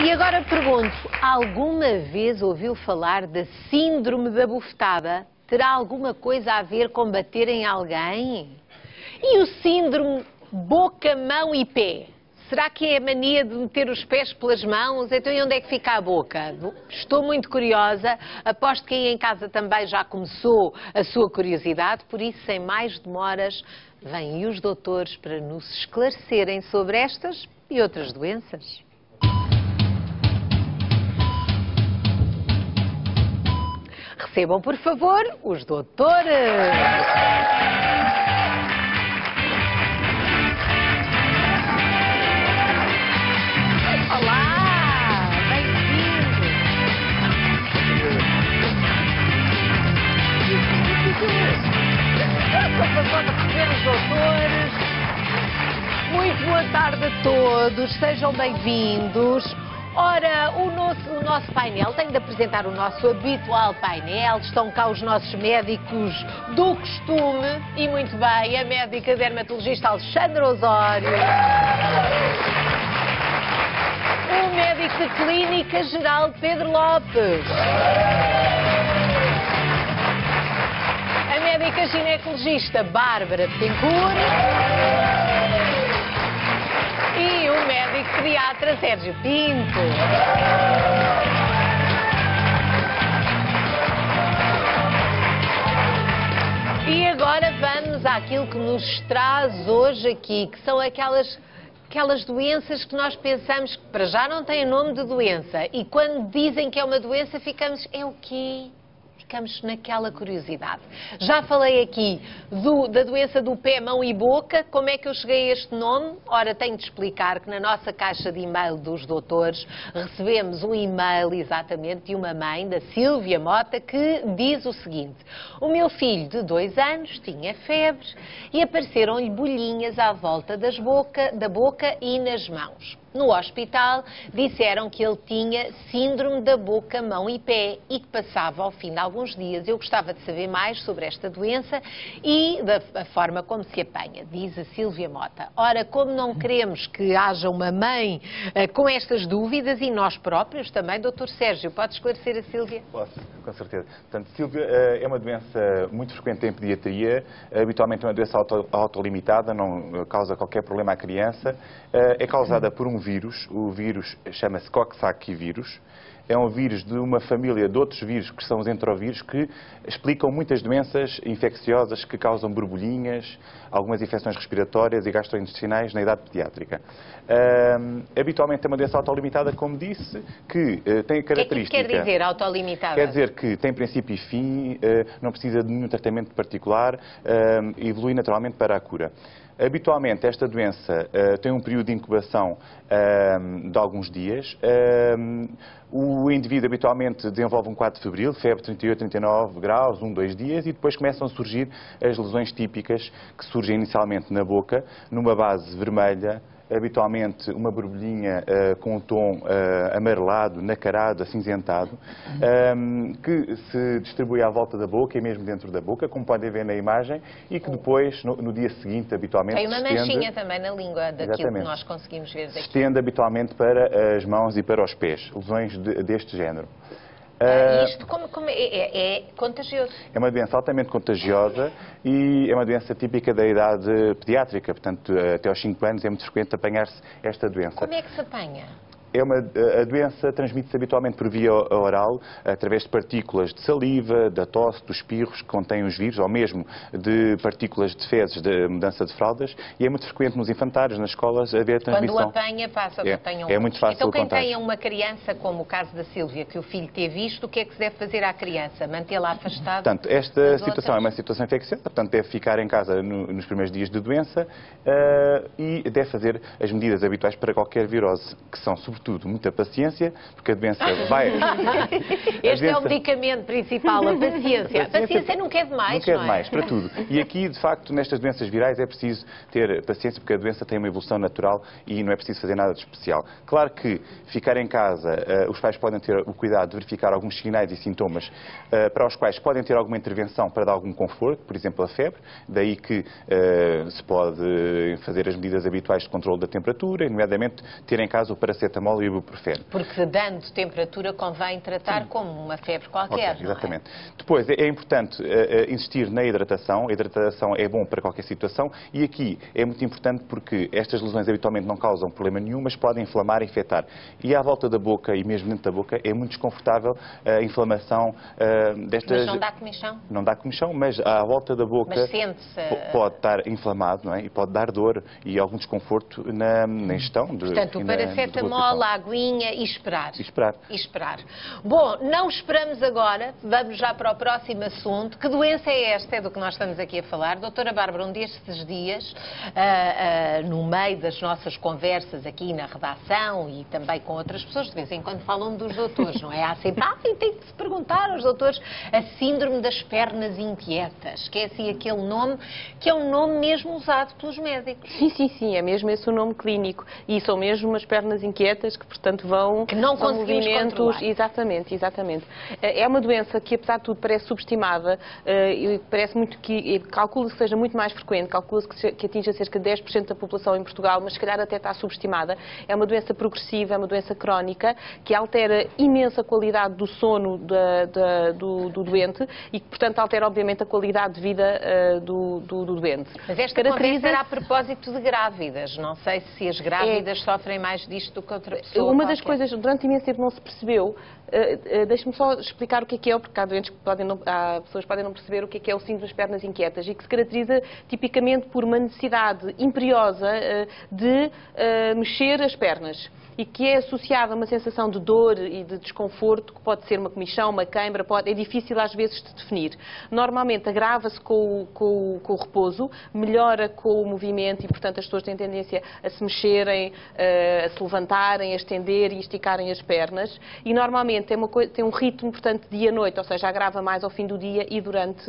E agora pergunto, alguma vez ouviu falar da síndrome da bufetada? Terá alguma coisa a ver com bater em alguém? E o síndrome boca, mão e pé? Será que é a mania de meter os pés pelas mãos? Então, e onde é que fica a boca? Estou muito curiosa. Aposto que aí em casa também já começou a sua curiosidade. Por isso, sem mais demoras, vêm os doutores para nos esclarecerem sobre estas e outras doenças. Recebam, por favor, os doutores. Olá, bem-vindo. Receber os doutores. Muito boa tarde a todos, sejam bem-vindos. Ora, o nosso painel, tenho de apresentar o nosso habitual painel. Estão cá os nossos médicos do costume e, muito bem, a médica dermatologista Alexandra Osório. O médico de clínica geral Pedro Lopes. A médica ginecologista Bárbara Betancourt. E o médico pediatra Sérgio Pinto. E agora vamos àquilo que nos traz hoje aqui, que são aquelas doenças que nós pensamos que para já não têm nome de doença. E quando dizem que é uma doença, ficamos, é o quê? Ficamos naquela curiosidade. Já falei aqui da doença do pé, mão e boca. Como é que eu cheguei a este nome? Ora, tenho de explicar que na nossa caixa de e-mail dos doutores recebemos um e-mail exatamente de uma mãe, da Sílvia Mota, que diz o seguinte: o meu filho de 2 anos tinha febre e apareceram-lhe bolhinhas à volta da boca e nas mãos. No hospital disseram que ele tinha síndrome da boca, mão e pé e que passava ao fim de alguns dias. Eu gostava de saber mais sobre esta doença e da forma como se apanha, diz a Sílvia Mota. Ora, como não queremos que haja uma mãe com estas dúvidas e nós próprios também, Dr. Sérgio, pode esclarecer a Sílvia? Posso, com certeza. Portanto, Sílvia, é uma doença muito frequente em pediatria, habitualmente é uma doença autolimitada, não causa qualquer problema à criança, é causada por um vírus, o vírus chama-se Coxsackie vírus, é um vírus de uma família de outros vírus que são os entrovírus que explicam muitas doenças infecciosas que causam borbulhinhas, algumas infecções respiratórias e gastrointestinais na idade pediátrica. Habitualmente é uma doença autolimitada, como disse, que tem a característica... O que é que quer dizer autolimitada? Quer dizer que tem princípio e fim, não precisa de nenhum tratamento particular, evolui naturalmente para a cura. Habitualmente, esta doença tem um período de incubação de alguns dias. O indivíduo habitualmente desenvolve um quadro febril, febre 38, 39 graus, 2 dias, e depois começam a surgir as lesões típicas que surgem inicialmente na boca, numa base vermelha, habitualmente uma borbulhinha com um tom amarelado, nacarado, acinzentado, que se distribui à volta da boca e mesmo dentro da boca, como podem ver na imagem, e que depois, no dia seguinte, habitualmente tem uma manchinha também na língua daquilo que nós conseguimos ver daqui. Se estende habitualmente para as mãos e para os pés, lesões deste género. Isto é contagioso? É uma doença altamente contagiosa e é uma doença típica da idade pediátrica, portanto, até aos 5 anos é muito frequente apanhar-se esta doença. Como é que se apanha? A doença transmite-se habitualmente por via oral, através de partículas de saliva, da tosse, dos espirros que contêm os vírus, ou mesmo de partículas de fezes, de mudança de fraldas, e é muito frequente nos infantários, nas escolas, haver transmissão. Quando apanha, passa que tenham... É muito fácil. Então, quem tenha uma criança, como o caso da Sílvia, que o filho teve isto, o que é que se deve fazer à criança? Mantê-la afastada? Portanto, esta situação é uma situação infecciosa, portanto, deve ficar em casa nos primeiros dias de doença e deve fazer as medidas habituais para qualquer virose, que são, sobretudo, muita paciência, porque a doença vai... Este é o medicamento principal, a paciência. A paciência nunca é demais, nunca é demais, para tudo. E aqui, de facto, nestas doenças virais é preciso ter paciência, porque a doença tem uma evolução natural e não é preciso fazer nada de especial. Claro que ficar em casa, os pais podem ter o cuidado de verificar alguns sinais e sintomas para os quais podem ter alguma intervenção para dar algum conforto, por exemplo, a febre, daí que se pode fazer as medidas habituais de controle da temperatura, nomeadamente ter em casa o paracetamol paracetamol e ibuprofeno. Porque dando temperatura convém tratar como uma febre qualquer. Okay, exatamente. Depois, é importante insistir na hidratação. A hidratação é bom para qualquer situação e aqui é muito importante porque estas lesões habitualmente não causam problema nenhum, mas podem inflamar e infectar. E à volta da boca e mesmo dentro da boca é muito desconfortável a inflamação destas... Mas não dá comichão? Não dá comichão, mas à volta da boca pode estar inflamado, não é? E pode dar dor e algum desconforto na ingestão. Portanto, o paracetamol, a aguinha e esperar. E esperar. Bom, não esperamos agora, vamos já para o próximo assunto. Que doença é esta? É do que nós estamos aqui a falar. Doutora Bárbara, um destes dias, no meio das nossas conversas aqui na redação e também com outras pessoas, de vez em quando falam dos doutores, não é? Há sempre, e tem que se perguntar aos doutores, a síndrome das pernas inquietas, que é assim aquele nome, que é um nome mesmo usado pelos médicos. Sim, é mesmo esse o nome clínico. E são mesmo as pernas inquietas que, portanto, vão... Que não conseguimos controlar. Exatamente. É uma doença que, apesar de tudo, parece subestimada, parece muito que... Calcula-se que seja muito mais frequente, calcula-se que atinja cerca de 10% da população em Portugal, mas se calhar até está subestimada. É uma doença progressiva, é uma doença crónica, que altera imensa qualidade do sono do doente e que, portanto, altera, obviamente, a qualidade de vida do doente. Mas esta conversa era a propósito de grávidas. Não sei se as grávidas sofrem mais disto do que outra pessoa. Uma das coisas, durante imenso tempo não se percebeu, deixe-me só explicar o que é, porque há doentes que há pessoas que podem não perceber o que é o síndrome das pernas inquietas e que se caracteriza tipicamente por uma necessidade imperiosa de mexer as pernas e que é associada a uma sensação de dor e de desconforto, que pode ser uma comichão, uma queimbra, é difícil às vezes de definir. Normalmente agrava-se com o repouso, melhora com o movimento e, portanto, as pessoas têm tendência a se mexerem, a se levantarem, a estender e esticarem as pernas e normalmente tem um ritmo, portanto, dia-noite, ou seja, agrava mais ao fim do dia e durante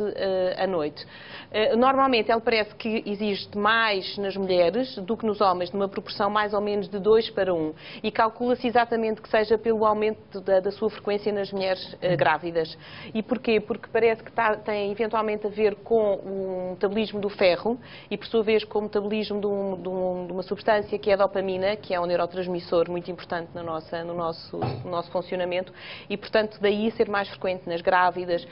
a noite. Normalmente, ele parece que existe mais nas mulheres do que nos homens, numa proporção mais ou menos de 2:1. E calcula-se exatamente que seja pelo aumento da sua frequência nas mulheres grávidas. E porquê? Porque parece que tem eventualmente a ver com o metabolismo do ferro e, por sua vez, com o metabolismo de uma substância que é a dopamina, que é um neurotransmissor muito importante no nosso funcionamento e, portanto, daí ser mais frequente nas grávidas,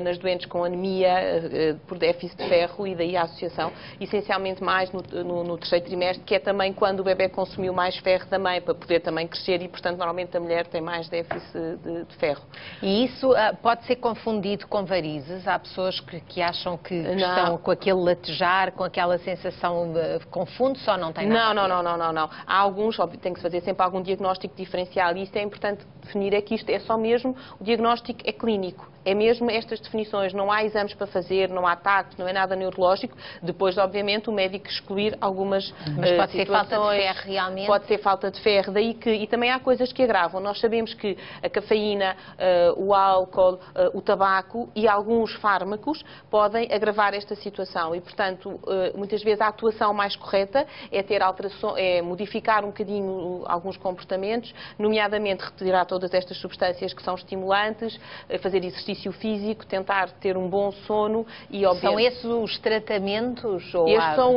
nas doentes com anemia por déficit de ferro e daí a associação, essencialmente mais no terceiro trimestre, que é também quando o bebê consumiu mais ferro da mãe, para poder também crescer e, portanto, normalmente a mulher tem mais déficit de ferro. E isso pode ser confundido com varizes? Há pessoas que acham que estão com aquele latejar, com aquela sensação de confunde-se ou não tem nada a ver? Não. Há alguns, óbvio, tem que se fazer sempre algum diagnóstico diferencial e isso é importante definir, é que isto é só mesmo, o diagnóstico é clínico. É mesmo estas definições, não há exames para fazer, não há ataques, não é nada neurológico. Depois, obviamente, o médico excluir algumas Mas pode situações. ser falta de ferro, realmente? Pode ser falta de ferro. Daí que, e também há coisas que agravam. Nós sabemos que a cafeína, o álcool, o tabaco e alguns fármacos podem agravar esta situação. E, portanto, muitas vezes a atuação mais correta é modificar um bocadinho alguns comportamentos, nomeadamente retirar todas estas substâncias que são estimulantes, fazer exercício físico, tentar ter um bom sono e, obviamente... São esses os tratamentos? Ou estes são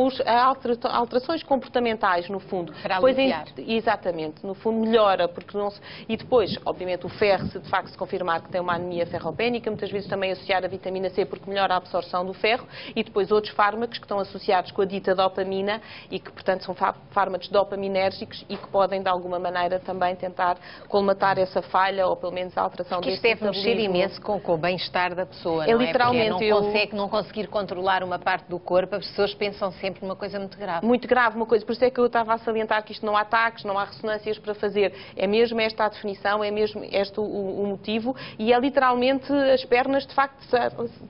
alterações comportamentais, no fundo. Para aliviar. Exatamente. No fundo, melhora, porque não se... E depois, obviamente, o ferro, se de facto se confirmar que tem uma anemia ferropénica, muitas vezes também associar a vitamina C, porque melhora a absorção do ferro, e depois outros fármacos que estão associados com a dita dopamina e que, portanto, são fármacos dopaminérgicos e que podem, de alguma maneira, também tentar colmatar essa falha, ou pelo menos a alteração desse metabolismo. Isto deve mexer imenso com o bem-estar da pessoa, não é? Literalmente, Porque não conseguir controlar uma parte do corpo, as pessoas pensam sempre numa coisa muito grave. Muito grave, uma coisa. Por isso é que eu estava a salientar que isto não há ataques, não há ressonâncias para fazer. É mesmo esta a definição, é mesmo este o motivo e é literalmente as pernas, de facto,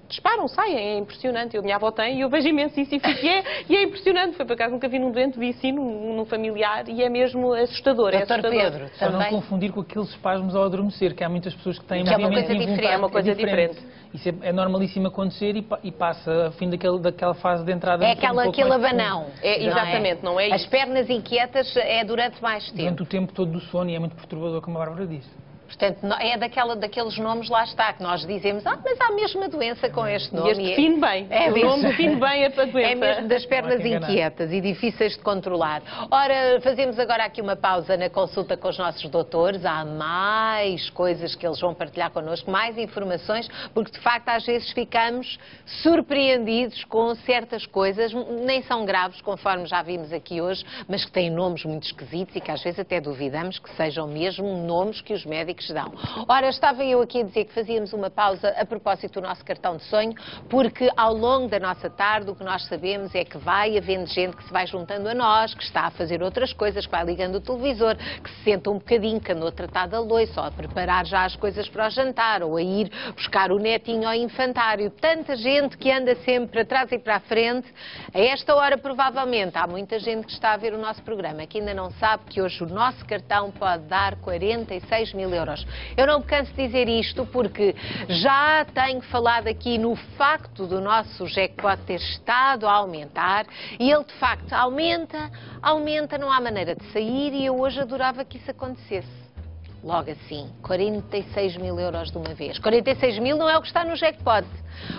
disparam, saem. É impressionante. A minha avó tem e eu vejo imenso isso e é impressionante. Foi por acaso, nunca vi num doente, vi assim num familiar e é mesmo assustador. Doutor Pedro, só também... não confundir com aqueles espasmos ao adormecer, que há muitas pessoas que têm que é uma coisa diferente. É uma coisa diferente. Isso é normalíssimo acontecer e passa a fim daquela fase de entrada. É aquele abanão. Exatamente, não é isso. As pernas inquietas é durante mais tempo. Durante o tempo todo do sono e é muito perturbador, como a Bárbara disse. Portanto, é daqueles nomes, lá está, que nós dizemos, mas há a mesma doença com este nome. E este define bem. É o mesmo. nome define bem a doença. É mesmo das pernas enganar. inquietas e difíceis de controlar. Ora, fazemos agora aqui uma pausa na consulta com os nossos doutores. Há mais coisas que eles vão partilhar connosco, mais informações, porque de facto às vezes ficamos surpreendidos com certas coisas, nem são graves, conforme já vimos aqui hoje, mas que têm nomes muito esquisitos e que às vezes até duvidamos que sejam mesmo nomes que os médicos dão. Ora, estava eu aqui a dizer que fazíamos uma pausa a propósito do nosso cartão de sonho, porque ao longo da nossa tarde o que nós sabemos é que vai havendo gente que se vai juntando a nós, que está a fazer outras coisas, que vai ligando o televisor, que se senta um bocadinho, que andou a tratar da loiça, ou a preparar já as coisas para o jantar, ou a ir buscar o netinho ao infantário. Tanta gente que anda sempre para trás e para a frente. A esta hora, provavelmente, há muita gente que está a ver o nosso programa, que ainda não sabe que hoje o nosso cartão pode dar 46 mil euros. Eu não me canso de dizer isto porque já tenho falado aqui no facto do nosso jackpot ter estado a aumentar e ele, de facto, aumenta, não há maneira de sair e eu hoje adorava que isso acontecesse. Logo assim, 46 mil euros de uma vez. 46 mil não é o que está no jackpot.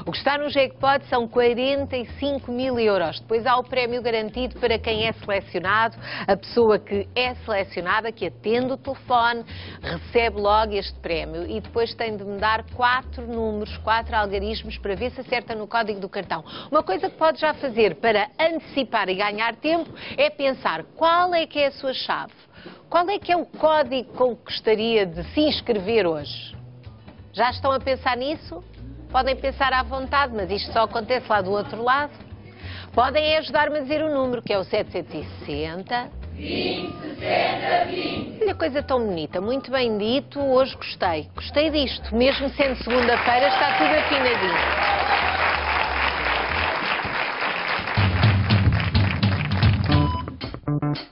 O que está no jackpot são 45 mil euros. Depois há o prémio garantido para quem é selecionado. A pessoa que é selecionada, que atende o telefone, recebe logo este prémio. E depois tem de me dar 4 números, 4 algarismos para ver se acerta no código do cartão. Uma coisa que pode já fazer para antecipar e ganhar tempo é pensar qual é que é a sua chave. Qual é que é o código com que gostaria de se inscrever hoje? Já estão a pensar nisso? Podem pensar à vontade, mas isto só acontece lá do outro lado. Podem ajudar-me a dizer o número, que é o 760... 20, 60, 20. Olha, coisa tão bonita, muito bem dito, hoje gostei. Gostei disto, mesmo sendo segunda-feira, está tudo afinadinho.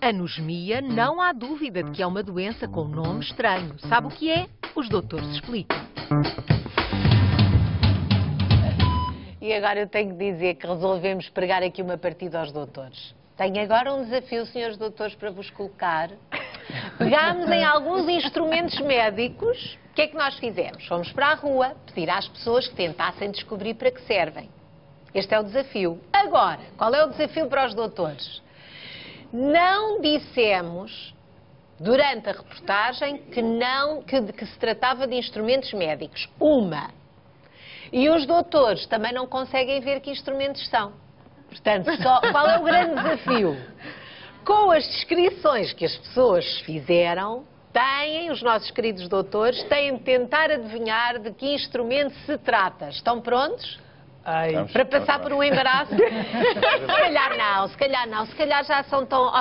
Anosmia, não há dúvida de que é uma doença com nome estranho. Sabe o que é? Os doutores explicam. E agora eu tenho que dizer que resolvemos pregar aqui uma partida aos doutores. Tenho agora um desafio, senhores doutores, para vos colocar. Pegámos em alguns instrumentos médicos. O que é que nós fizemos? Fomos para a rua pedir às pessoas que tentassem descobrir para que servem. Este é o desafio. Agora, qual é o desafio para os doutores? Não dissemos, durante a reportagem, que se tratava de instrumentos médicos. E os doutores também não conseguem ver que instrumentos são. Portanto, qual é o grande desafio? Com as descrições que as pessoas fizeram, os nossos queridos doutores, têm de tentar adivinhar de que instrumento se trata. Estão prontos? Para passar por um embaraço? Se calhar não, se calhar já são tão...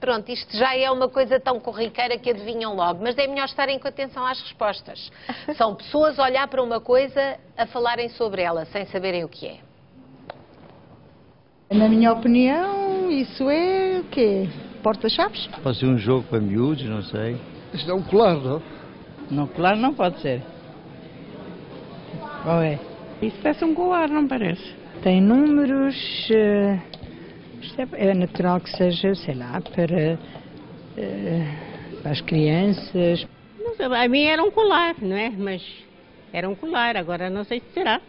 Pronto, isto já é uma coisa tão corriqueira que adivinham logo, mas é melhor estarem com atenção às respostas. São pessoas a olhar para uma coisa, a falarem sobre ela, sem saberem o que é. Na minha opinião, isso é o quê? Porta-chaves? Pode ser um jogo para miúdos, não sei. Isto é um colar, não? Não, colar não pode ser. Qual é? Isso parece um colar, não parece? Tem números... isto é natural que seja, sei lá, para as crianças. Não sei, a mim era um colar, não é? Mas era um colar, agora não sei se será.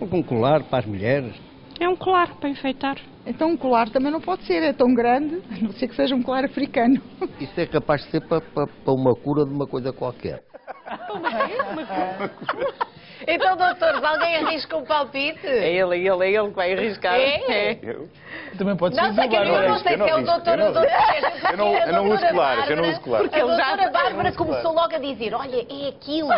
Um colar para as mulheres. É um colar para enfeitar. Então um colar também não pode ser, é tão grande, a não ser que seja um colar africano. Isso é capaz de ser para uma cura de uma coisa qualquer. Então, doutores, alguém arrisca um palpite? É ele que vai arriscar. Também pode ser Não sei, eu não sei se é o doutor ou o doutor Sérgio. Eu não uso colares, eu não uso colares. Porque a doutora Bárbara começou logo a dizer, olha, é aquilo.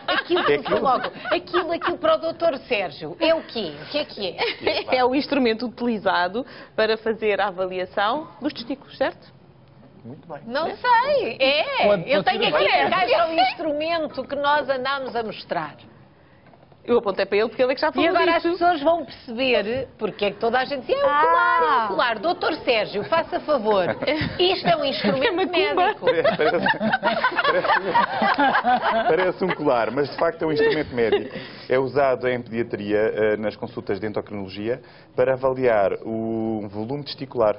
Aquilo começou logo. Aquilo para o doutor Sérgio. É o quê? O que é? É o instrumento utilizado para fazer a avaliação dos testículos, certo? Muito bem. Não sei. Eu tenho aqui em caixa o instrumento que nós andamos a mostrar. Eu apontei para ele porque ele é que já falou E agora disso. as pessoas vão perceber porque é que toda a gente diz, é um colar. Doutor Sérgio, faça favor. Isto é um instrumento médico. Parece um colar, mas de facto é um instrumento médico. É usado em pediatria, nas consultas de endocrinologia, para avaliar o volume testicular.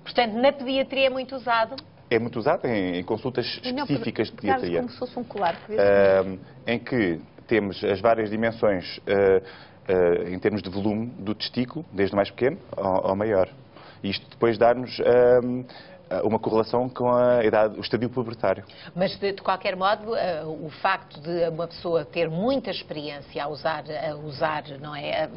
Portanto, na pediatria é muito usado. é muito usado em consultas específicas de pediatria. Como se fosse um colar. Em que temos as várias dimensões em termos de volume do testículo, desde o mais pequeno ao maior. E isto depois dá-nos uma correlação com a idade, o estadio pubertário. Mas, de qualquer modo, o facto de uma pessoa ter muita experiência a usar não é,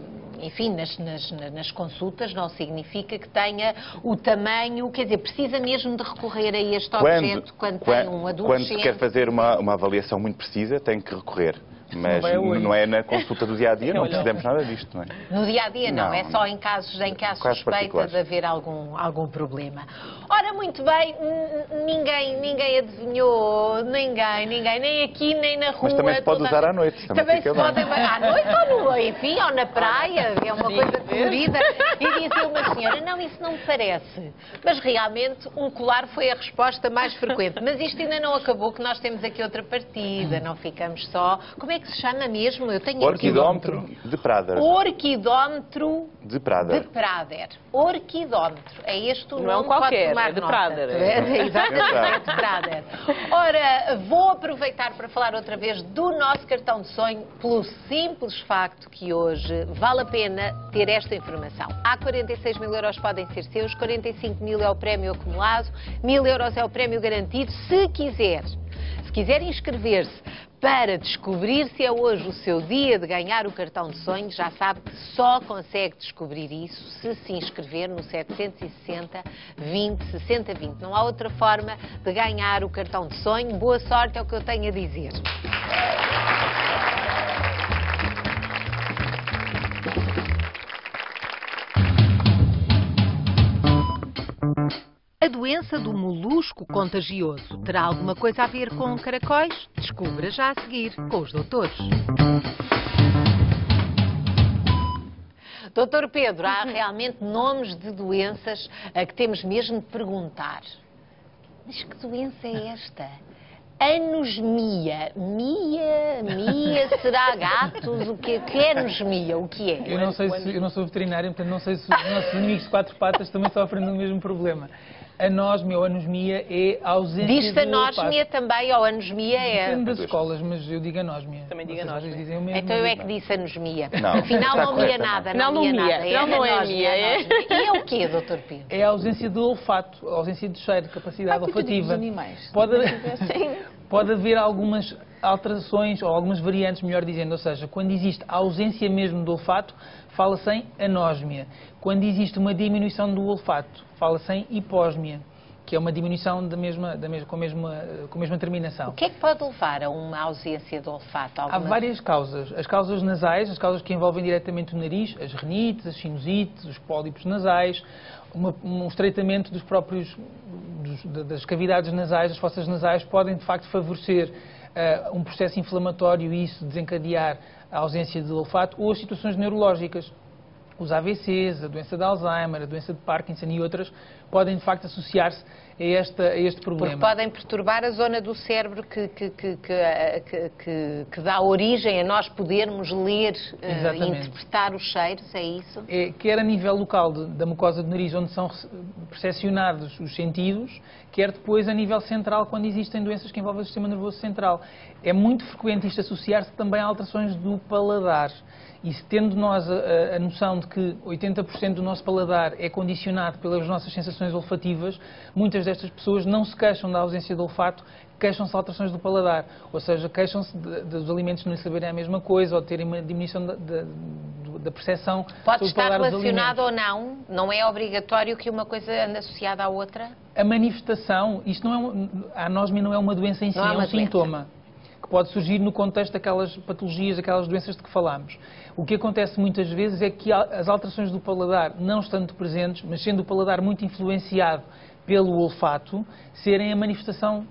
enfim, nas consultas, não significa que tenha o tamanho, quer dizer, precisa mesmo de recorrer a este objeto quando tem um adolescente. Quando quer fazer uma avaliação muito precisa, tem que recorrer. Mas não é na consulta do dia-a-dia, não precisamos nada disto, não é? No dia-a-dia não, é só em casos em que há suspeita de haver algum problema. Ora, muito bem, ninguém adivinhou, ninguém, nem aqui, nem na rua. Mas também se pode usar à noite. Também se pode, à noite ou no, enfim, ou na praia, é uma coisa colorida. E dizia uma senhora, não, isso não me parece. Mas realmente um colar foi a resposta mais frequente. Mas isto ainda não acabou, que nós temos aqui outra partida, não ficamos só... Como é que se chama mesmo? Eu tenho Orquidómetro de Prader. Orquidómetro de Prader. Orquidómetro. É este o nome? Não é um qualquer, é de Prader. Exatamente, é de Prader. Ora, vou aproveitar para falar outra vez do nosso cartão de sonho, pelo simples facto que hoje vale a pena ter esta informação. Há 46 mil euros podem ser seus, 45 mil é o prémio acumulado, 1000 euros é o prémio garantido. Se quiser inscrever-se para descobrir se é hoje o seu dia de ganhar o cartão de sonho, já sabe que só consegue descobrir isso se inscrever no 760 20 60 20. Não há outra forma de ganhar o cartão de sonho. Boa sorte, é o que eu tenho a dizer. A doença do molusco contagioso terá alguma coisa a ver com caracóis? Descubra já a seguir com os doutores. Doutor Pedro, há realmente nomes de doenças a que temos mesmo de perguntar. Mas que doença é esta? Anosmia. Mia, será gatos? O que é anosmia? O que é? Eu não sou veterinário, portanto não sei se os nossos inimigos de quatro patas também sofrem do mesmo problema. Anosmia ou anosmia é a ausência Diz-se do olfato. anosmia também, ou anosmia é... Depende das escolas, mas eu digo anosmia. Também digo anosmia. Dizem o mesmo, Então eu é que disse anosmia. Não, Afinal não mia nada, não mia nada. Não é anosmia, mia. anosmia. E é o quê, doutor Pedro? É a ausência do olfato, a ausência de cheiro, de capacidade olfativa. Animais. Pode haver algumas alterações, ou algumas variantes, melhor dizendo, ou seja, quando existe a ausência mesmo do olfato, fala-se em anosmia. Quando existe uma diminuição do olfato, fala-se em hipósmia, que é uma diminuição com a mesma terminação. O que é que pode levar a uma ausência de olfato? Há várias causas. As causas nasais, as causas que envolvem diretamente o nariz, as rinites, as sinusites, os pólipos nasais, um estreitamento das cavidades nasais, das fossas nasais, podem de facto favorecer um processo inflamatório e isso desencadear a ausência de olfato, ou as situações neurológicas. Os AVCs, a doença de Alzheimer, a doença de Parkinson e outras podem de facto associar-se a este problema. Porque podem perturbar a zona do cérebro que dá origem a nós podermos ler e interpretar os cheiros, é isso? Quer a nível local da mucosa do nariz, onde são percepcionados os sentidos, quer depois a nível central, quando existem doenças que envolvem o sistema nervoso central. É muito frequente isto associar-se também a alterações do paladar. E tendo nós a noção de que 80% do nosso paladar é condicionado pelas nossas sensações olfativas, muitas destas pessoas não se queixam da ausência de olfato, queixam-se de alterações do paladar. Ou seja, queixam-se dos alimentos não lhe saberem a mesma coisa ou de terem uma diminuição da percepção. Pode estar relacionado ou não? Não é obrigatório que uma coisa ande associada à outra? A manifestação, a anosmia não é uma doença em si, é um sintoma que pode surgir no contexto daquelas patologias, daquelas doenças de que falámos. O que acontece muitas vezes é que as alterações do paladar, não estando presentes, mas sendo o paladar muito influenciado pelo olfato, serem a manifestação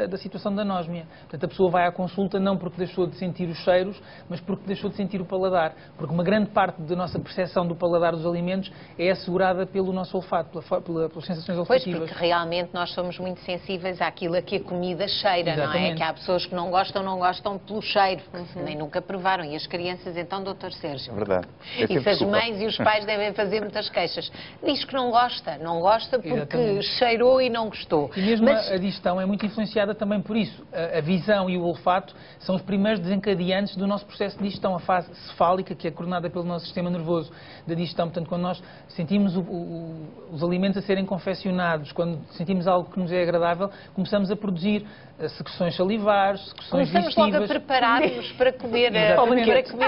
da situação da anosmia. Portanto, a pessoa vai à consulta não porque deixou de sentir os cheiros, mas porque deixou de sentir o paladar. Porque uma grande parte da nossa percepção do paladar dos alimentos é assegurada pelo nosso olfato, pelas sensações olfativas. Pois, porque realmente nós somos muito sensíveis àquilo a que a comida cheira, Exatamente. Não é? Que há pessoas que não gostam pelo cheiro, nem nunca provaram. E as crianças, então, doutor Sérgio? Verdade. E se as mães e os pais devem fazer muitas queixas. Diz que não gosta porque cheirou e não gostou. E mesmo a digestão é muito influenciada também por isso. A visão e o olfato são os primeiros desencadeantes do nosso processo de digestão. A fase cefálica, que é coordenada pelo nosso sistema nervoso da digestão. Portanto, quando nós sentimos os alimentos a serem confeccionados, quando sentimos algo que nos é agradável, começamos a produzir secreções salivares, secreções digestivas. Começamos logo a preparar-nos para comer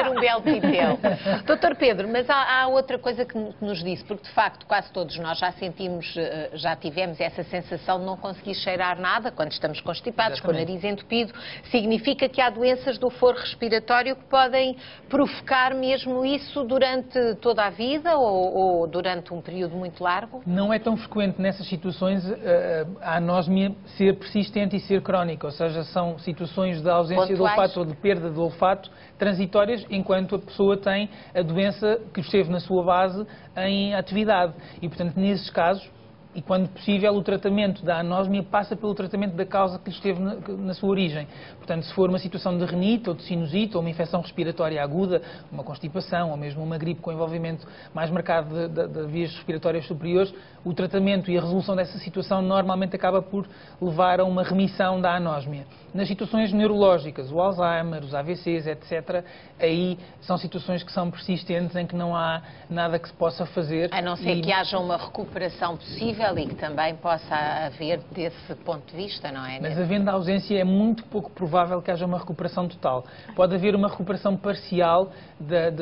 um belo pitel. Doutor Pedro, mas há outra coisa que nos disse, porque de facto quase todos nós já tivemos essa sensação de não conseguir cheirar nada quando estamos constipados, com o nariz entupido. Significa que há doenças do foro respiratório que podem provocar mesmo isso durante toda a vida ou durante um período muito largo? Não é tão frequente nessas situações a anósmia ser persistente e ser crónica, ou seja, são situações de ausência de olfato ou de perda de olfato transitórias, enquanto a pessoa tem a doença que esteve na sua base em atividade. E, portanto, nesses casos, e quando possível, o tratamento da anósmia passa pelo tratamento da causa que esteve na sua origem. Portanto, se for uma situação de renite ou de sinusite ou uma infecção respiratória aguda, uma constipação ou mesmo uma gripe com envolvimento mais marcado de vias respiratórias superiores, o tratamento e a resolução dessa situação normalmente acaba por levar a uma remissão da anósmia. Nas situações neurológicas, o Alzheimer, os AVCs, etc., aí são situações que são persistentes, em que não há nada que se possa fazer. A não ser que haja uma recuperação possível e que também possa haver desse ponto de vista, não é? Mas havendo a ausência, é muito pouco provável que haja uma recuperação total. Pode haver uma recuperação parcial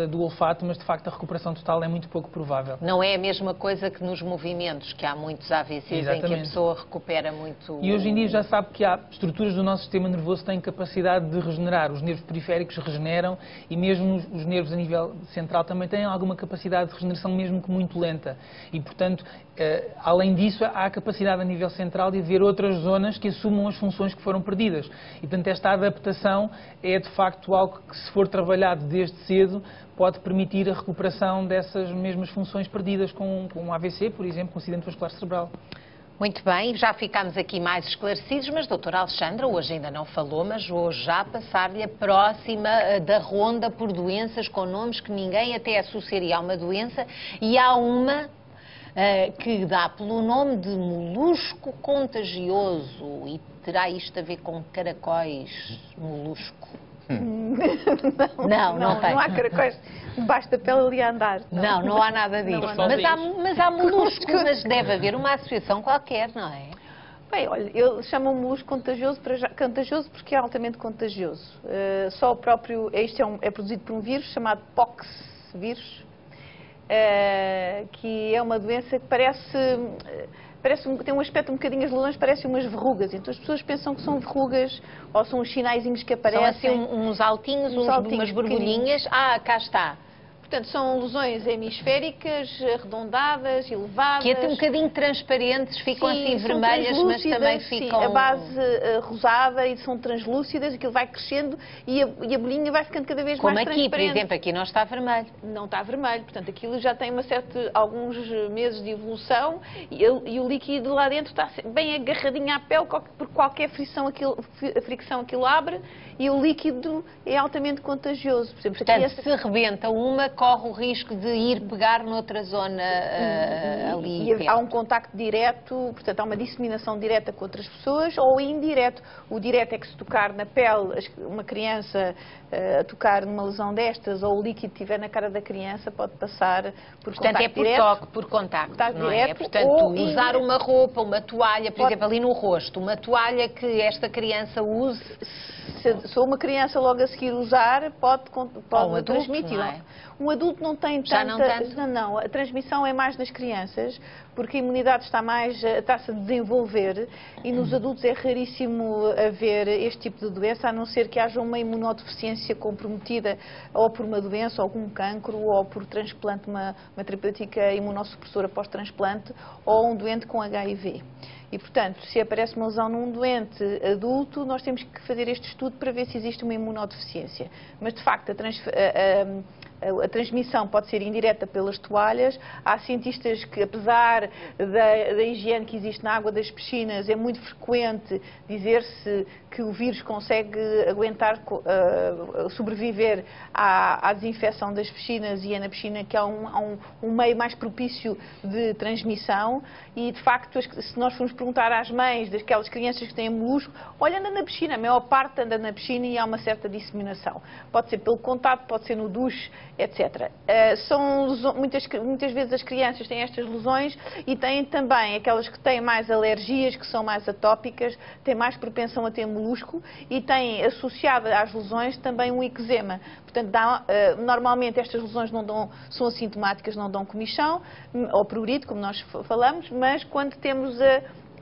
do olfato, mas de facto a recuperação total é muito pouco provável. Não é a mesma coisa que nos movimentos, que há muitos AVCs em que a pessoa recupera muito... E hoje em dia já sabe que há estruturas do nosso sistema nervoso que têm capacidade de regenerar. Os nervos periféricos regeneram e mesmo os nervos a nível central também têm alguma capacidade de regeneração, mesmo que muito lenta. E, portanto, além disso, há a capacidade a nível central de haver outras zonas que assumam as funções que foram perdidas. E, portanto, esta adaptação é, de facto, algo que, se for trabalhado desde cedo, pode permitir a recuperação dessas mesmas funções perdidas com um AVC, por exemplo, com um acidente vascular cerebral. Muito bem, já ficámos aqui mais esclarecidos, mas doutora Alexandra hoje ainda não falou, mas vou já passar-lhe a próxima da ronda por doenças com nomes que ninguém até associaria a uma doença, e há uma que dá pelo nome de molusco contagioso, e terá isto a ver com caracóis molusco? Não tem. Não há caracóis debaixo da pele ali a andar. Não há nada disso. Mas há molusco, mas deve haver uma associação qualquer, não é? Bem, olha, eles chamam molusco contagioso porque é altamente contagioso. Só o próprio, é produzido por um vírus chamado pox vírus, que é uma doença que tem um aspecto um bocadinho, as lesões parecem umas verrugas, então as pessoas pensam que são verrugas ou são uns sinaizinhos que aparecem. São assim uns altinhos, umas borbulhinhas. Cá está. Portanto, são lesões hemisféricas, arredondadas, elevadas. Que até um bocadinho transparentes, ficam assim vermelhas, mas também ficam... Sim, a base rosada e são translúcidas, aquilo vai crescendo e a bolinha vai ficando cada vez mais transparente. Como aqui, por exemplo, aqui não está vermelho. Não está vermelho, portanto, aquilo já tem alguns meses de evolução e o líquido lá dentro está bem agarradinho à pele, por qualquer fricção aquilo abre e o líquido é altamente contagioso. Por exemplo, portanto, se rebenta uma, corre o risco de ir pegar noutra zona ali. E há um contacto direto, portanto, há uma disseminação direta com outras pessoas ou indireto. O direto é que, se tocar na pele, uma criança a tocar numa lesão destas ou o líquido estiver na cara da criança, pode passar por contacto direto. Portanto, é por toque, por contacto, não é? Portanto, usar uma roupa, uma toalha, por exemplo, ali no rosto, uma toalha que esta criança use... Se uma criança logo a seguir usar, pode transmitir. Não é? Um adulto não tem tanta... Já não tanto? Não, a transmissão é mais nas crianças, porque a imunidade está-se a desenvolver e nos adultos é raríssimo haver este tipo de doença, a não ser que haja uma imunodeficiência comprometida ou por uma doença, ou algum cancro, ou por transplante, uma terapêutica imunossupressora pós-transplante, ou um doente com HIV. E, portanto, se aparece uma lesão num doente adulto, nós temos que fazer este estudo para ver se existe uma imunodeficiência. Mas, de facto, A transmissão pode ser indireta pelas toalhas. Há cientistas que, apesar da higiene que existe na água das piscinas, é muito frequente dizer-se que o vírus consegue aguentar, sobreviver à desinfecção das piscinas, e é na piscina que há um meio mais propício de transmissão. E, de facto, se nós formos perguntar às mães daquelas crianças que têm molusco, olha, anda na piscina, a maior parte anda na piscina e há uma certa disseminação. Pode ser pelo contato, pode ser no duche, etc. Muitas vezes as crianças têm estas lesões e têm também aquelas que têm mais alergias, que são mais atópicas, têm mais propensão a ter molusco e têm associado às lesões também um eczema. Portanto, normalmente estas lesões são assintomáticas, não dão comichão ou prurito, como nós falamos, mas quando temos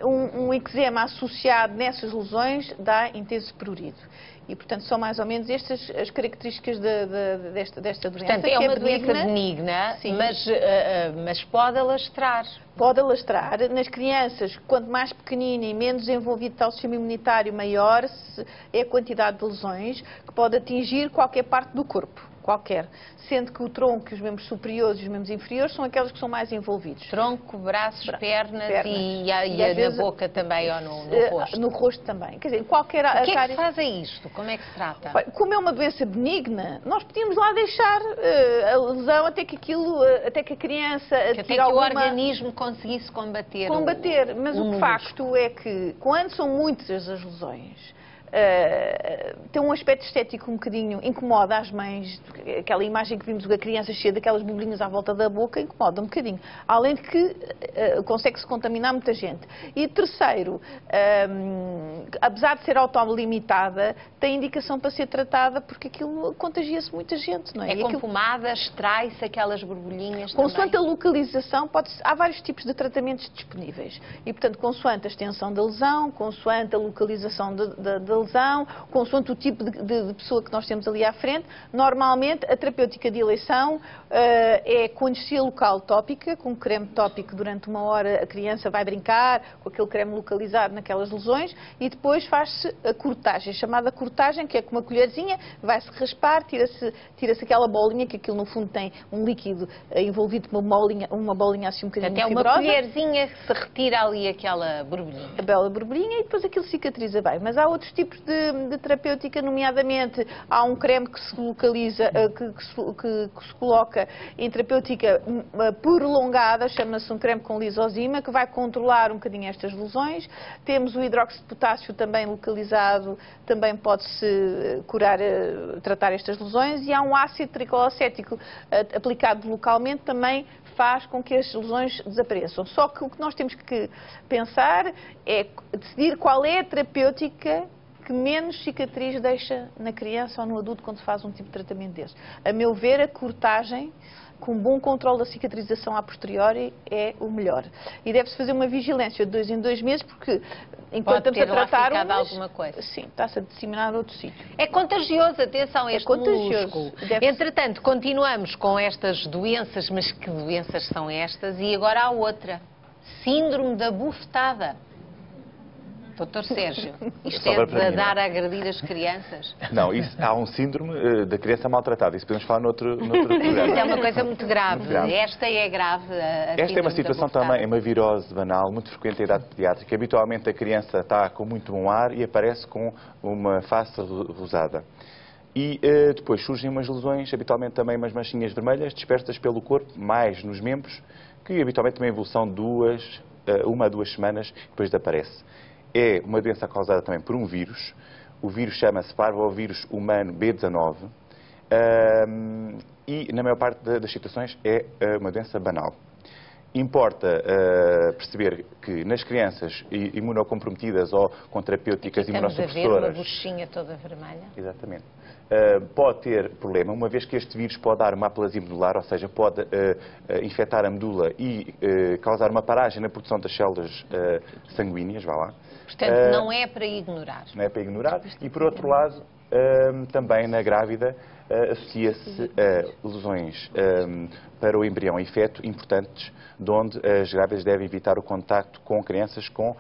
um eczema associado nessas lesões, dá intenso prurito. E, portanto, são mais ou menos estas as características desta doença. Portanto, é uma doença benigna, mas pode alastrar. Pode alastrar. Nas crianças, quanto mais pequenina e menos desenvolvido está o sistema imunitário, maior é a quantidade de lesões, que pode atingir qualquer parte do corpo. Qualquer, sendo que o tronco, os membros superiores e os membros inferiores são aqueles que são mais envolvidos. Tronco, braços, pernas e na boca também, ou no rosto? No rosto também. Quer dizer, qualquer o que é que faz a isto? Como é que se trata? Como é uma doença benigna, nós podíamos lá deixar a lesão até que a criança até que o organismo conseguisse combater. Mas o facto é que, quando são muitas as lesões, tem um aspecto estético um bocadinho, incomoda as mães. Aquela imagem que vimos da criança cheia daquelas bolinhas à volta da boca incomoda um bocadinho, além de que consegue-se contaminar muita gente. E terceiro, apesar de ser autolimitada, tem indicação para ser tratada, porque aquilo contagia-se muita gente, não é? Com pomada, extrai-se aquelas borbulhinhas consoante também. A localização, há vários tipos de tratamentos disponíveis. E, portanto, consoante a extensão da lesão, consoante a localização da lesão, consoante o tipo de pessoa que nós temos ali à frente, normalmente a terapêutica de eleição é com anestesia local tópica, com creme tópico durante 1 hora, a criança vai brincar com aquele creme localizado naquelas lesões, e depois faz-se a cortagem, chamada cortagem, que é com uma colherzinha, vai-se raspar, tira-se aquela bolinha, que aquilo no fundo tem um líquido envolvido com uma bolinha assim um bocadinho fibrosa. Até uma colherzinha que se retira ali aquela borbulhinha. A bela borbulhinha, e depois aquilo cicatriza bem. Mas há outros tipos de terapêutica, nomeadamente há um creme que se localiza, que se coloca em terapêutica prolongada, chama-se um creme com lisozima, que vai controlar um bocadinho estas lesões. Temos o hidróxido de potássio também localizado, também pode-se tratar estas lesões, e há um ácido tricolocético aplicado localmente, também faz com que as lesões desapareçam. Só que o que nós temos que pensar é decidir qual é a terapêutica que menos cicatriz deixa na criança ou no adulto quando se faz um tipo de tratamento desse. A meu ver, a cortagem, com bom controle da cicatrização a posteriori, é o melhor. E deve-se fazer uma vigilância de 2 em 2 meses, porque enquanto estamos a tratar alguma coisa. Sim, está-se a disseminar a outro sítio. É contagioso, atenção, este molusco. Entretanto, continuamos com estas doenças, mas que doenças são estas? E agora há outra. Síndrome da bufetada. Doutor Sérgio, isto é de dar a agredir as crianças? Não, há um síndrome da criança maltratada. Isso podemos falar noutro programa. Isso é uma coisa muito grave. Esta é grave. Esta é uma situação também, é uma virose banal, muito frequente em idade pediátrica. Habitualmente a criança está com muito bom ar e aparece com uma face rosada. E depois surgem umas lesões, habitualmente também umas manchinhas vermelhas, dispersas pelo corpo, mais nos membros, que habitualmente têm uma evolução de 1 a 2 semanas, depois desaparece. É uma doença causada também por um vírus. O vírus chama-se parvovírus humano B19 e, na maior parte das situações, é uma doença banal. Importa perceber que nas crianças imunocomprometidas ou com terapêuticas imunossuppressoras... Estamos a ver uma buchinha toda vermelha. Exatamente. Pode ter problema, uma vez que este vírus pode dar uma aplasia medular, ou seja, pode infectar a medula e causar uma paragem na produção das células sanguíneas, vá lá. Portanto, não é para ignorar. Não é para ignorar. E, por outro lado, também na grávida, associa-se a lesões para o embrião e feto importantes, de onde as grávidas devem evitar o contacto com crianças com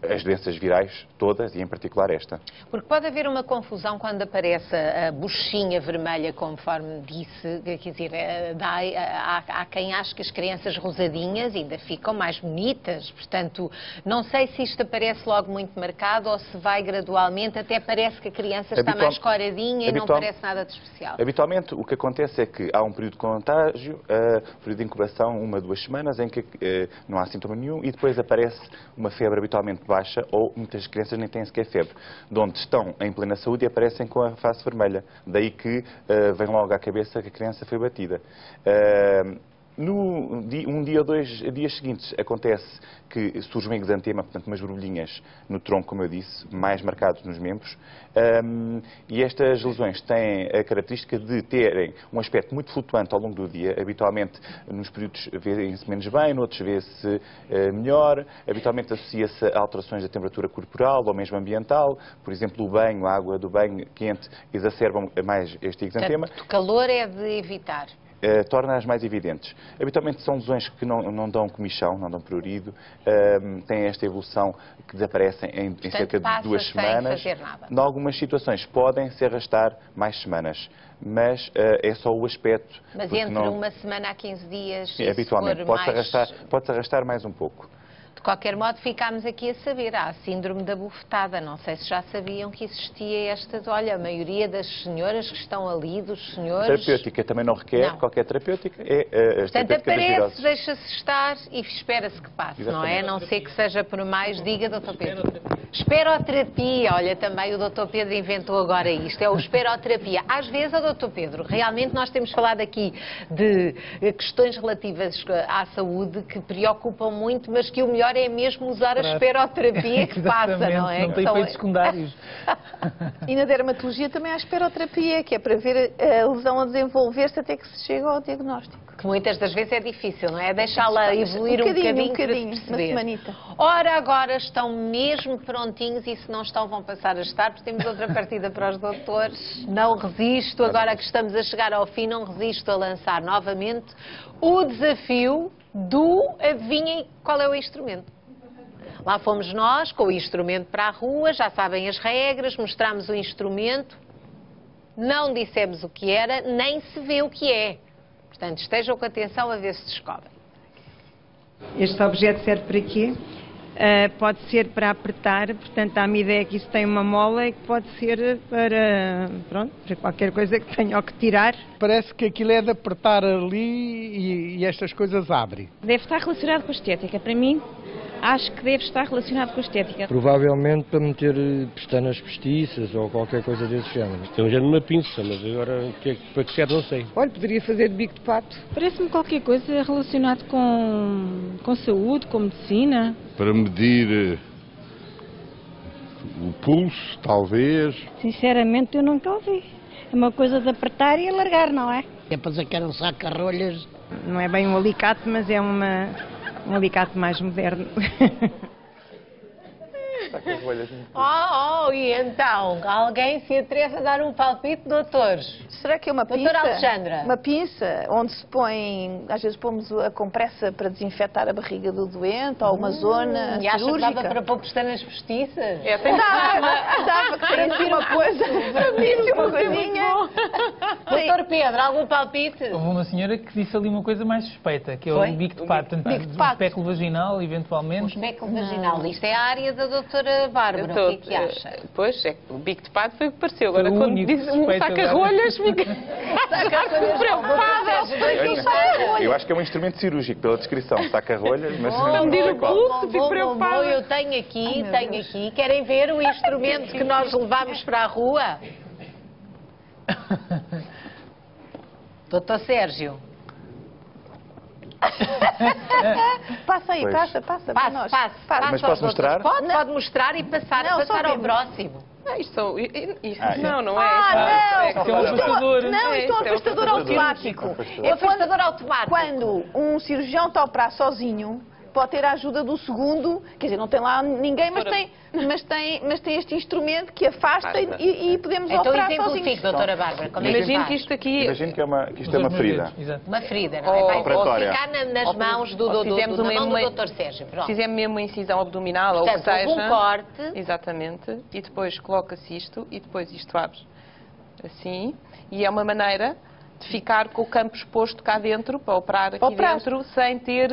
as doenças virais todas, e em particular esta. Porque pode haver uma confusão quando aparece a buchinha vermelha, conforme disse, quer dizer, há quem ache que as crianças rosadinhas ainda ficam mais bonitas, portanto, não sei se isto aparece logo muito marcado ou se vai gradualmente, até parece que a criança está mais coradinha e não parece nada de especial. Habitualmente, o que acontece é que há um período de contágio, período de incubação, 1 a 2 semanas, em que não há sintoma nenhum, e depois aparece uma febre habitualmente baixa, ou muitas crianças nem têm sequer febre, de onde estão em plena saúde e aparecem com a face vermelha. Daí que vem logo à cabeça que a criança foi batida. Um dia ou 2 dias seguintes acontece que surge um exantema, portanto umas borbulhinhas no tronco, como eu disse, mais marcados nos membros, e estas lesões têm a característica de terem um aspecto muito flutuante ao longo do dia. Habitualmente nos períodos vê-se menos bem, noutros vê-se melhor, habitualmente associa-se a alterações da temperatura corporal ou mesmo ambiental, por exemplo o banho, a água do banho quente exacerbam mais este exantema. Portanto, o calor é de evitar. Torna-as mais evidentes. Habitualmente são lesões que não dão comichão, não dão prurido, têm esta evolução que desaparecem em cerca de 2 semanas. Em algumas situações podem se arrastar mais semanas, mas é só o aspecto. Mas entre uma semana a 15 dias, sim, habitualmente pode-se arrastar mais um pouco. De qualquer modo, ficámos aqui a saber, há a síndrome da bufetada. Não sei se já sabiam que existia esta. Olha, a maioria das senhoras que estão ali, dos senhores... Terapêutica também não requer qualquer terapêutica. Portanto, aparece, deixa-se estar e espera-se que passe, exatamente. Não é? Não sei que seja por mais. Diga, Dr. Pedro. Esperoterapia. Olha, também o Dr. Pedro inventou agora isto. É o esperoterapia. Às vezes, Dr. Pedro, realmente nós temos falado aqui de questões relativas à saúde que preocupam muito, mas que o melhor é mesmo usar a esperoterapia que passa, não é? Não tem efeitos secundários. E na dermatologia também há esperoterapia, que é para ver a lesão a desenvolver-se até que se chega ao diagnóstico. Que muitas das vezes é difícil, não é? Deixá-la evoluir um bocadinho para se perceber. Uma semanita. Ora, agora estão mesmo prontinhos e se não estão vão passar a estar, porque temos outra partida para os doutores. Não resisto, agora que estamos a chegar ao fim, não resisto a lançar novamente o desafio do adivinhem qual é o instrumento. Lá fomos nós, com o instrumento para a rua, já sabem as regras, mostramos o instrumento, não dissemos o que era, nem se vê o que é. Portanto, estejam com atenção a ver se descobrem. Este objeto serve para quê? Pode ser para apertar, portanto, dá-me ideia que isso tem uma mola e que pode ser para qualquer coisa que tenha que tirar. Parece que aquilo é de apertar ali e estas coisas abrem. Deve estar relacionado com a estética. Para mim, acho que deve estar relacionado com a estética. Provavelmente para meter pestanas postiças ou qualquer coisa desse género. Isto é um género de uma pinça, mas agora para que serve não sei. Olha, poderia fazer de bico de pato. Parece-me qualquer coisa relacionado com saúde, com medicina. Para medir o pulso, talvez. Sinceramente, eu nunca ouvi. É uma coisa de apertar e alargar, não é? É para sacar um saco de rolhas. Não é bem um alicate, mas é um alicate mais moderno. E então, alguém se atreve a dar um palpite, doutores? Será que é uma pinça? Doutora Alexandra. Uma pinça onde se põe, às vezes pomos a compressa para desinfetar a barriga do doente ou uma zona e acha cirúrgica. Que dava para pôr pestanas postiças? Dava que tem assim uma coisa, uma coisinha. Doutor Pedro, algum palpite? Houve uma senhora que disse ali uma coisa mais suspeita, que é o bico de pato. Um espéculo vaginal, eventualmente. Um espéculo vaginal. Isto é a área da doutora Bárbara, o que é que acha? Pois, o bico de pato foi o que pareceu. Agora, quando diz um saca-rolhas, fico preocupada. Eu acho que é um instrumento cirúrgico, pela descrição. Saca-rolhas, mas não diz o pulso, fico preocupada. Eu tenho aqui. Querem ver o instrumento que nós levamos para a rua? Doutor Sérgio. Passa aí, passa. Mas posso mostrar? Pode mostrar e passar ao próximo. Isto não é. Isto é um afastador automático. É um afastador automático. Quando um cirurgião está a operar sozinho, pode ter a ajuda do segundo, quer dizer, não tem lá ninguém, mas tem este instrumento que afasta e podemos operar sozinhos. Então exemplifique, doutora Bárbara, como é que Imagino faz? que isto aqui... Imagino que isto é uma ferida. Uma ferida, não é? Vai ficar nas mãos do doutor Sérgio. Pronto. Fizemos mesmo uma incisão abdominal, portanto, ou que seja... um corte. Exatamente. E depois coloca-se isto e depois isto abre assim. E é uma maneira de ficar com o campo exposto cá dentro, para operar aqui dentro, sem ter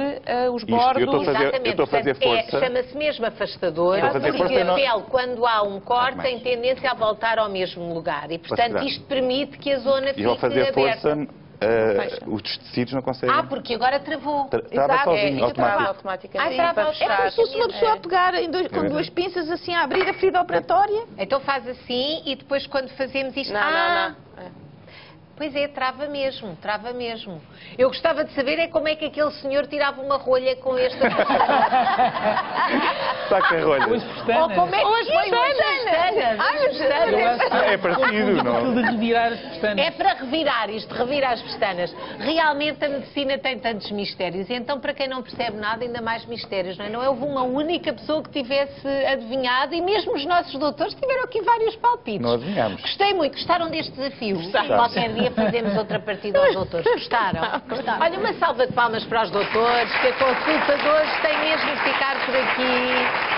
os bordos... Eu estou a fazer força. Chama-se mesmo afastador, porque a pele, quando há um corte, tem tendência a voltar ao mesmo lugar. E, portanto, isto permite que a zona fique aberta. E ao fazer força, os tecidos não conseguem... porque agora travou. Trava sozinho, automaticamente. É como se fosse uma pessoa a pegar com duas pinças, assim, a abrir a ferida operatória. Então faz assim e depois quando fazemos isto... Não. Pois é, trava mesmo. Eu gostava de saber como é que aquele senhor tirava uma rolha com esta Saca rolha. Ou como é que as pestanas. É parecido, não? De revirar as pestanas. É para revirar as pestanas. Realmente a medicina tem tantos mistérios. E então, para quem não percebe nada, ainda mais mistérios, não é? Não houve uma única pessoa que tivesse adivinhado e mesmo os nossos doutores tiveram aqui vários palpites. Não adivinhamos. Gostei muito. Gostaram deste desafio? Qualquer dia fazemos outra partida aos doutores. Gostaram? Olha, uma salva de palmas para os doutores, que a consulta de hoje tem mesmo de ficar por aqui.